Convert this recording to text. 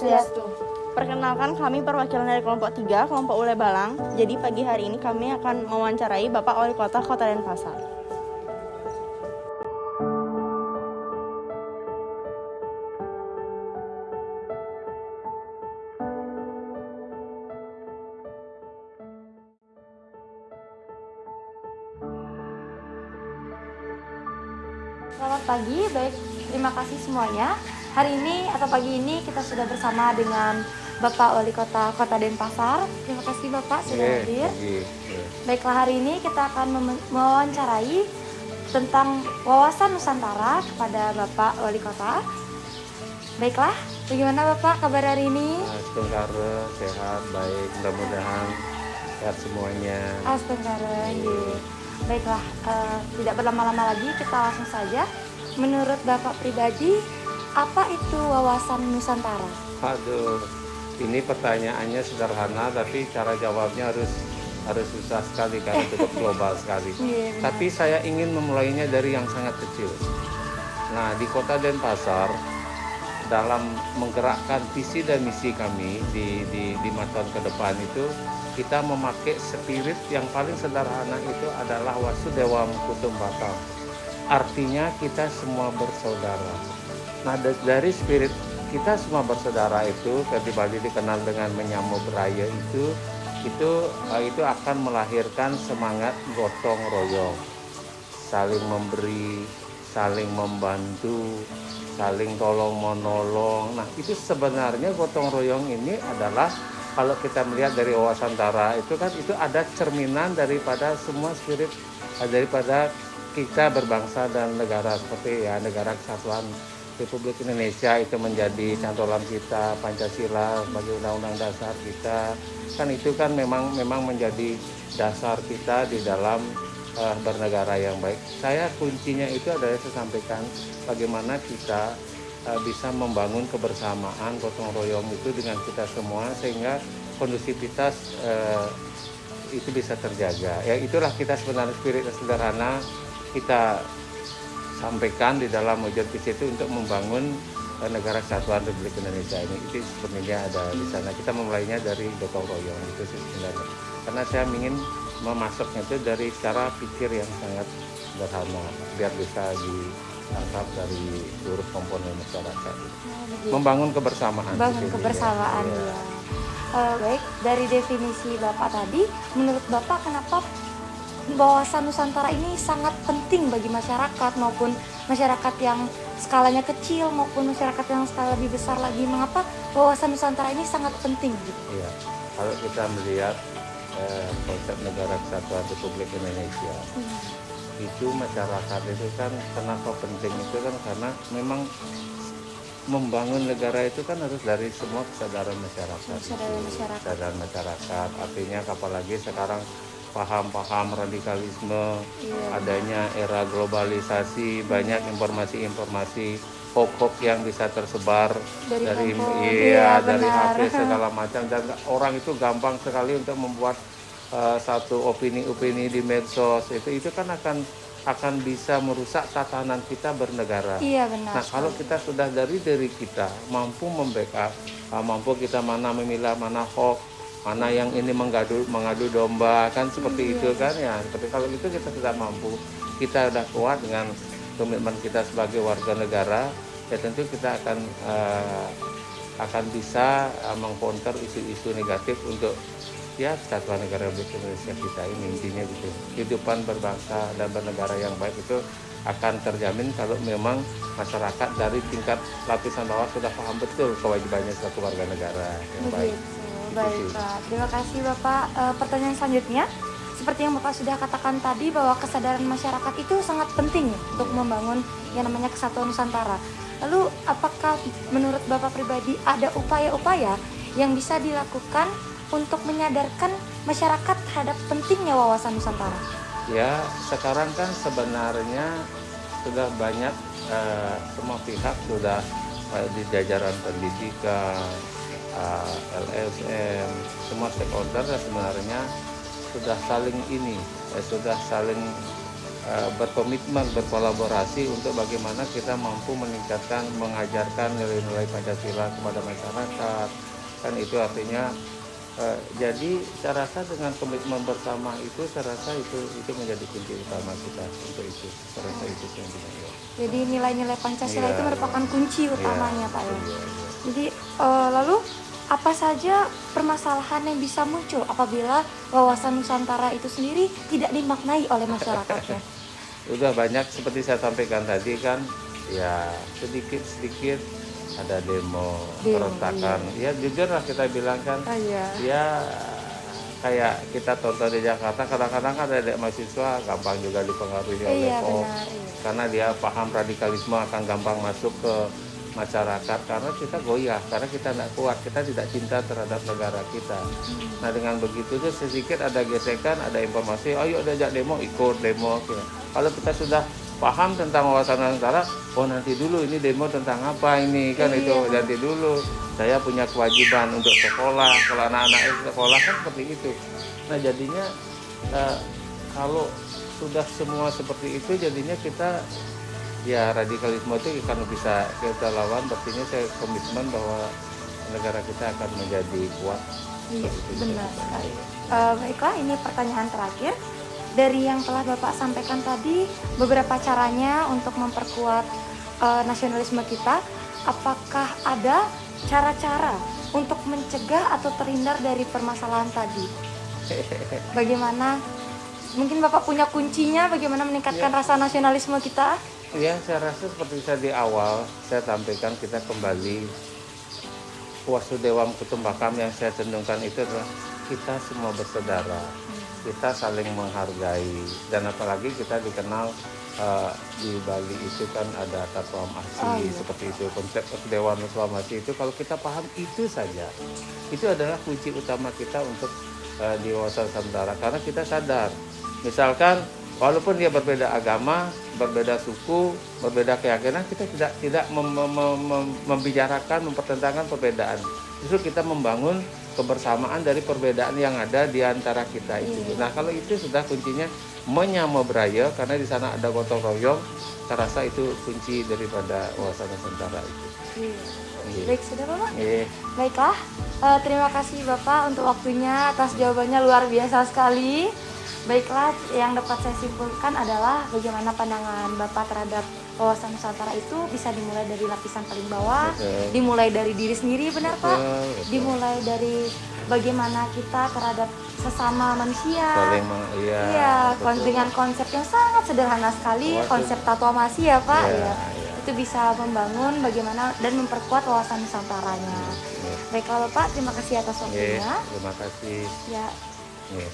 Swastiastu. Perkenalkan, kami perwakilan dari kelompok 3, kelompok Ule Balang. Jadi pagi hari ini kami akan mewawancarai Bapak Wali Kota Kota Denpasar. Selamat pagi, baik, terima kasih semuanya. Hari ini atau pagi ini kita sudah bersama dengan Bapak Wali Kota Kota Denpasar. Terima kasih Bapak sudah hadir. Baiklah, hari ini kita akan mewawancarai tentang wawasan Nusantara kepada Bapak Wali Kota. Baiklah, bagaimana Bapak kabar hari ini? Astengkara, sehat, baik, mudah-mudahan sehat semuanya. Astengkara, baiklah, tidak berlama-lama lagi, kita langsung saja. Menurut Bapak pribadi, apa itu wawasan Nusantara? Aduh, ini pertanyaannya sederhana, tapi cara jawabnya harus susah sekali karena cukup global sekali. Tapi saya ingin memulainya dari yang sangat kecil. Nah, di Kota Denpasar, dalam menggerakkan visi dan misi kami di 5 tahun ke depan itu, kita memakai spirit yang paling sederhana itu adalah Wasudewam Kutumbatam. Artinya kita semua bersaudara. Nah, dari spirit kita semua bersaudara itu, kembali dikenal dengan menyambut raya itu akan melahirkan semangat gotong royong, saling memberi, saling membantu, saling tolong menolong. Nah, itu sebenarnya gotong royong ini adalah, kalau kita melihat dari wawasan Tara itu kan, itu ada cerminan daripada semua spirit daripada kita berbangsa dan negara, seperti ya negara kesatuan Republik Indonesia itu menjadi cantolan kita, Pancasila sebagai undang-undang dasar kita, kan itu kan memang menjadi dasar kita di dalam bernegara yang baik. Saya kuncinya itu adalah saya sampaikan bagaimana kita bisa membangun kebersamaan gotong royong itu dengan kita semua, sehingga kondusivitas itu bisa terjaga. Ya, itulah kita sebenarnya spirit sederhana kita sampaikan di dalam wujud visi itu untuk membangun negara kesatuan Republik Indonesia ini. Itu sebenarnya ada di sana. Kita memulainya dari gotong royong itu sih sebenarnya. Karena saya ingin memasuknya itu dari cara pikir yang sangat sederhana biar bisa ditangkap dari seluruh komponen masyarakat. Membangun kebersamaan. Membangun kebersamaan, ya. Baik, dari definisi Bapak tadi, menurut Bapak kenapa wawasan Nusantara ini sangat penting bagi masyarakat, maupun masyarakat yang skalanya kecil maupun masyarakat yang skala lebih besar lagi? Mengapa wawasan Nusantara ini sangat penting? Iya, kalau kita melihat konsep negara kesatuan Republik Indonesia, itu masyarakat itu kan kenapa penting itu kan karena memang membangun negara itu kan harus dari semua kesadaran masyarakat. Kesadaran masyarakat, artinya apalagi sekarang paham-paham radikalisme, adanya era globalisasi, banyak informasi-informasi hoax yang bisa tersebar dari HP segala macam, dan orang itu gampang sekali untuk membuat satu opini-opini di medsos itu kan akan bisa merusak tatanan kita bernegara. Iya, benar. Nah, kalau kita sudah dari diri kita mampu membackup, mampu kita mana memilah mana hoax, mana yang ini mengadu domba, kan seperti itu kan ya. Tapi kalau itu kita sudah mampu, kita sudah kuat dengan komitmen kita sebagai warga negara, ya tentu kita akan bisa mengcounter isu-isu negatif untuk ya kesatuan negara Republik Indonesia kita ini. Intinya gitu, kehidupan berbangsa dan bernegara yang baik itu akan terjamin kalau memang masyarakat dari tingkat lapisan bawah sudah paham betul kewajibannya sebagai warga negara yang baik. Baik, Pak. Terima kasih Bapak. Pertanyaan selanjutnya, seperti yang Bapak sudah katakan tadi bahwa kesadaran masyarakat itu sangat penting untuk membangun yang namanya kesatuan Nusantara. Lalu apakah menurut Bapak pribadi ada upaya-upaya yang bisa dilakukan untuk menyadarkan masyarakat terhadap pentingnya wawasan Nusantara? Ya, sekarang kan sebenarnya sudah banyak semua pihak sudah di jajaran pendidikan, LSM, semua stakeholder sebenarnya sudah saling berkomitmen, berkolaborasi untuk bagaimana kita mampu meningkatkan, mengajarkan nilai-nilai Pancasila kepada masyarakat. Kan itu artinya jadi saya rasa dengan komitmen bersama itu, saya rasa itu menjadi kunci utama kita untuk itu. Saya rasa itu yang kita. Jadi nilai-nilai Pancasila Iya, itu merupakan kunci Iya, utamanya Pak ya. iya, iya. Jadi lalu apa saja permasalahan yang bisa muncul apabila wawasan Nusantara itu sendiri tidak dimaknai oleh masyarakatnya? Udah banyak seperti saya sampaikan tadi kan, ya sedikit-sedikit ada demo, perontakan. Ya jujur lah kita bilang kan, Iya. ya kayak kita tonton di Jakarta kadang-kadang kan ada mahasiswa gampang juga dipengaruhi oleh Iya hoax, benar. Iya. karena dia paham radikalisme akan gampang masuk ke masyarakat karena kita goyah, karena kita tidak kuat, kita tidak cinta terhadap negara kita. Nah dengan begitu tuh sedikit ada gesekan, ada informasi, ayo diajak demo, ikut demo. Gitu. Kalau kita sudah paham tentang wawasan Nusantara, oh nanti dulu ini demo tentang apa ini kan Iya. itu nanti dulu. Saya punya kewajiban untuk sekolah, kalau anak-anak sekolah kan seperti itu. Nah jadinya kalau sudah semua seperti itu, jadinya kita ya radikalisme itu akan bisa kita lawan. Artinya saya komitmen bahwa negara kita akan menjadi kuat. Iya, Seperti itu. benar sekali. Baiklah, ini pertanyaan terakhir. Dari yang telah Bapak sampaikan tadi, beberapa caranya untuk memperkuat nasionalisme kita, apakah ada cara-cara untuk mencegah atau terhindar dari permasalahan tadi? Bagaimana? Mungkin Bapak punya kuncinya bagaimana meningkatkan rasa nasionalisme kita? Ya, saya rasa seperti saya di awal saya sampaikan, kita kembali Wasudewam Kutumbakam yang saya cenderungkan itu adalah kita semua bersaudara, kita saling menghargai, dan apalagi kita dikenal di Bali itu kan ada Tatwamasi, seperti itu konsep Dewan Reklamasi itu. Kalau kita paham itu saja, itu adalah kunci utama kita untuk di wawasan Nusantara, karena kita sadar, misalkan walaupun dia berbeda agama, berbeda suku, berbeda keyakinan, kita tidak membicarakan, mempertentangkan perbedaan. Justru kita membangun kebersamaan dari perbedaan yang ada di antara kita itu. Nah, kalau itu sudah kuncinya menyama beraya, karena di sana ada gotong royong. Saya rasa itu kunci daripada wawasan Nusantara itu. Iya. Baik, sudah Bapak? Iya. Baiklah, terima kasih Bapak untuk waktunya, atas jawabannya luar biasa sekali. Baiklah, yang dapat saya simpulkan adalah bagaimana pandangan Bapak terhadap wawasan Nusantara itu bisa dimulai dari lapisan paling bawah, Betul. dimulai dari diri sendiri, benar Pak? Betul. Dimulai dari bagaimana kita terhadap sesama manusia. Saling Iya, betul. dengan konsep yang sangat sederhana sekali, Wawasan. konsep Tatwamasi ya Pak. Iya, Ya. iya. Itu bisa membangun bagaimana dan memperkuat wawasan Nusantaranya. Iya. Baiklah Bapak, terima kasih atas Iya, waktunya. terima kasih. Ya, Iya.